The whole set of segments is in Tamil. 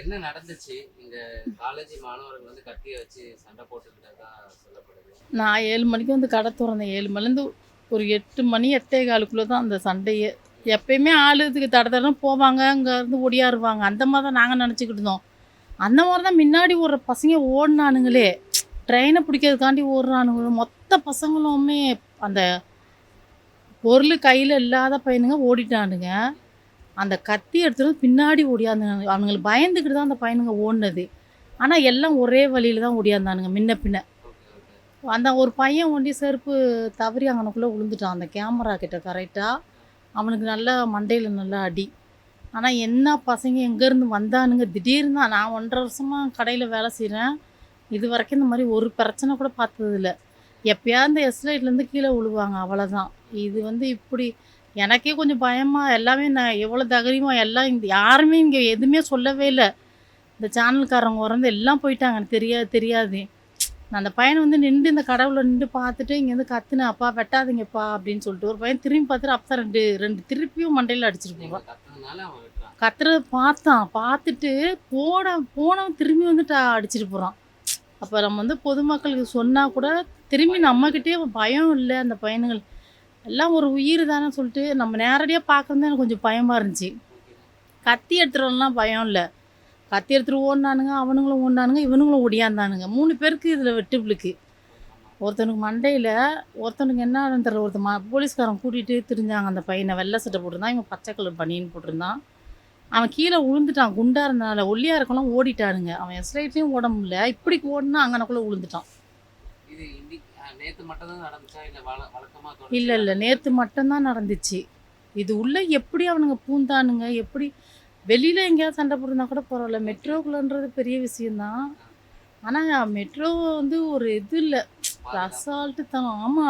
என்ன நடந்துச்சு? இங்க காலேஜ் மாணவர்கள் வந்து கத்திய வச்சு சண்டை போட்டுக்கிட்டதா சொல்லப்படுது. நான் 7 மணிக்கு வந்து கடை தொறந்தேன். 7 மணிலேருந்து ஒரு 8 மணி 8:15க்குள்ள தான் அந்த சண்டையே. எப்பயுமே ஆளு இதுக்கு தட தடன்னு போவாங்க, அங்கேருந்து ஒடியாருவாங்க. அந்த மாரி தான் நாங்க நெனச்சுக்கிட்டு இருந்தோம். அந்த மாரி தான் முன்னாடி ஓடுற பசங்க ஓடுனானுங்களே. ட்ரெயின பிடிக்கிறதுக்காண்டி ஓடுறானுங்க. மொத்த பசங்களுமே அந்த பொருள் கையில இல்லாத பையனுங்க ஓடிட்டானுங்க. அந்த கத்தி எடுத்துட்டு வந்து பின்னாடி ஓடியாந்தானுங்க. அவனுங்களுக்கு பயந்துக்கிட்டு தான் அந்த பையனுங்க ஓடுனது. ஆனா எல்லாம் ஒரே வழியில தான் ஓடியாந்தானுங்க முன்ன பின்ன. Okay, okay. அந்த ஒரு பையன் ஒண்டி செருப்பு தவறி அங்கனக்குள்ள விழுந்துட்டான். அந்த கேமரா கிட்ட கரெக்ட்டா. அவனுக்கு நல்லா மண்டையில நல்லா அடி. ஆனா என்ன பசங்க எங்கேருந்து வந்தானுங்க திடீர்னு தான் நான் 1½ வருஷமா கடையில வேலை செய்றேன். இதுவரைக்கும் இந்த மாரி ஒரு பிரச்சனை கூட பார்த்ததில்ல. எப்பயாவது இந்த எஸ்லேட்லேருந்து கீழ விழுவாங்க அவ்வளோதான். இது வந்து இப்படி எனக்கே கொஞ்சம் பயமா எல்லாமே நான் எவ்வளோ தைரியமா எல்லாம் இந்த யாருமே இங்க எதுவுமே சொல்லவே இல்ல. இந்த சேனல்காரவங்க வரந்து எல்லாம் போயிட்டாங்க. எனக்கு தெரியாது தெரியாது. நான் அந்த பையன வந்து நின்டு இந்த கடவுள நின்டு பார்த்துட்டு இங்கேருந்து கத்துனேன், "அப்பா வெட்டாதீங்கப்பா" அப்படின்னு சொல்லிட்டு. ஒரு பையன் திரும்பி பார்த்துட்டு அப்பதான் 2 திருப்பியும் மண்டையில அடிச்சுட்டு நீங்க போறான். கத்துனதுனால அவன் வெட்டுறான். கத்துறத பார்த்தான். பார்த்துட்டு போனவன் திரும்பி வந்து அடிச்சுட்டு போறான். அப்ப நம்ம வந்து பொதுமக்களுக்கு சொன்னா கூட திரும்பி நம்மகிட்டயே பயம் இல்ல அந்த பையனுங்கள். எல்லாம் ஒரு உயிர் தானே சொல்லிட்டு நம்ம நேரடியா பார்க்கறது தான் எனக்கு கொஞ்சம் பயமா இருந்துச்சு. ஓகே. கத்தி எடுத்துட்டுலாம் பயம் இல்ல. கத்தி எடுத்துட்டு ஓடுனானுங்க, அவனுங்களும் ஓடுனானுங்க, இவனுங்களும் ஒடியாந்தானுங்க. 3 பேருக்கு இதில வெட்டு விழுக்கு. ஆமா. ஒருத்தனுக்கு மண்டையில, ஒருத்தனுக்கு என்ன ஆனதுன்னு தெரியல. போலீஸ்காரன் கூட்டிட்டு திரிஞ்சாங்க அந்த பையன. வெள்ளை சட்டை போட்டிருந்தான். இவன் பச்சை கலர் பனியன் போட்டிருந்தான். அவன் கீழ விழுந்துட்டான். குண்டா இருந்தனால. ஒல்லியா இருக்கவன்லாம் ஓடிட்டானுங்க. அவன் எஸ்லேட்லயும் ஓட முடியல. இப்படி ஓடுனா அங்கனக்குள்ள விழுந்துட்டான். இது இன்னைக்கு நேத்து மட்டும் தான் நடந்துச்சா? இல்ல வழக்கமா இல்ல, தொடர்ச்சியா இல்ல. நேத்து மட்டும் தான் நடந்துச்சு. இது உள்ள எப்படி அவனுங்க பூந்தானுங்க? எப்படி வெளியில எங்கேயாவது சண்டை போட்டிருந்தா கூட பரவாயில்ல. மெட்ரோக்குள்ளன்றது பெரிய விஷயம் தான். ஆனா மெட்ரோ வந்து ஒரு இது இல்ல. அசால்ட்டு தனம். ஆமா.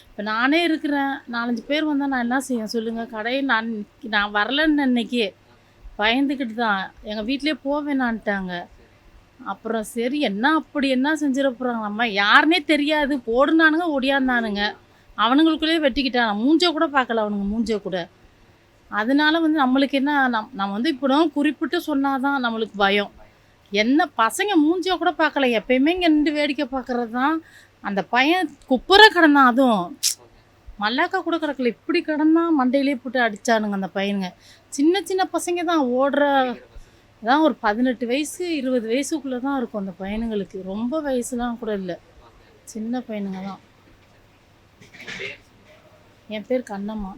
இப்ப நானே இருக்கிறேன். 4, 5 பேர் வந்தா நான் என்ன செய்வேன் சொல்லுங்க? கடையை நான் வரலன்னு அன்னைக்கே. பயந்துக்கிட்டு தான். எங்க வீட்லயே போ வேணான்ட்டாங்க. அப்புறம் சரி என்ன அப்படி என்ன செஞ்சிட போறாங்க? நம்ம யாருன்னே தெரியாது. போடுனானுங்க, ஒடியாந்தானுங்க. அவனுங்களுக்குள்ளேயே வெட்டிக்கிட்டான். மூஞ்ச கூட பார்க்கல அவனுங்க மூஞ்ச கூட. அதனால வந்து நம்மளுக்கு என்ன நம்ம வந்து இப்படிலாம் குறிப்பிட்டு சொன்னா தான் நம்மளுக்கு பயம். என்ன பசங்க மூஞ்சிய கூட பார்க்கல. எப்பயுமே இங்க நின்று வேடிக்கை பார்க்கறது தான். அந்த பையன் குப்புற கிடந்தான் அதுவும். மல்லாக்கா கூட கிடக்கல. இப்படி கிடந்தான் மண்டையிலேயே போட்டு அடிச்சானுங்க அந்த பையனுங்க. சின்ன சின்ன பசங்க தான் ஓடுற அதான் ஒரு 18 வயசு, 20 வயசுக்குள்ள தான் இருக்கும் அந்த பையனுங்களுக்கு. ரொம்ப வயசுலாம் கூட இல்ல. சின்ன பையனுங்க தான். உங்க பேர்? என் பேர் கண்ணம்மா.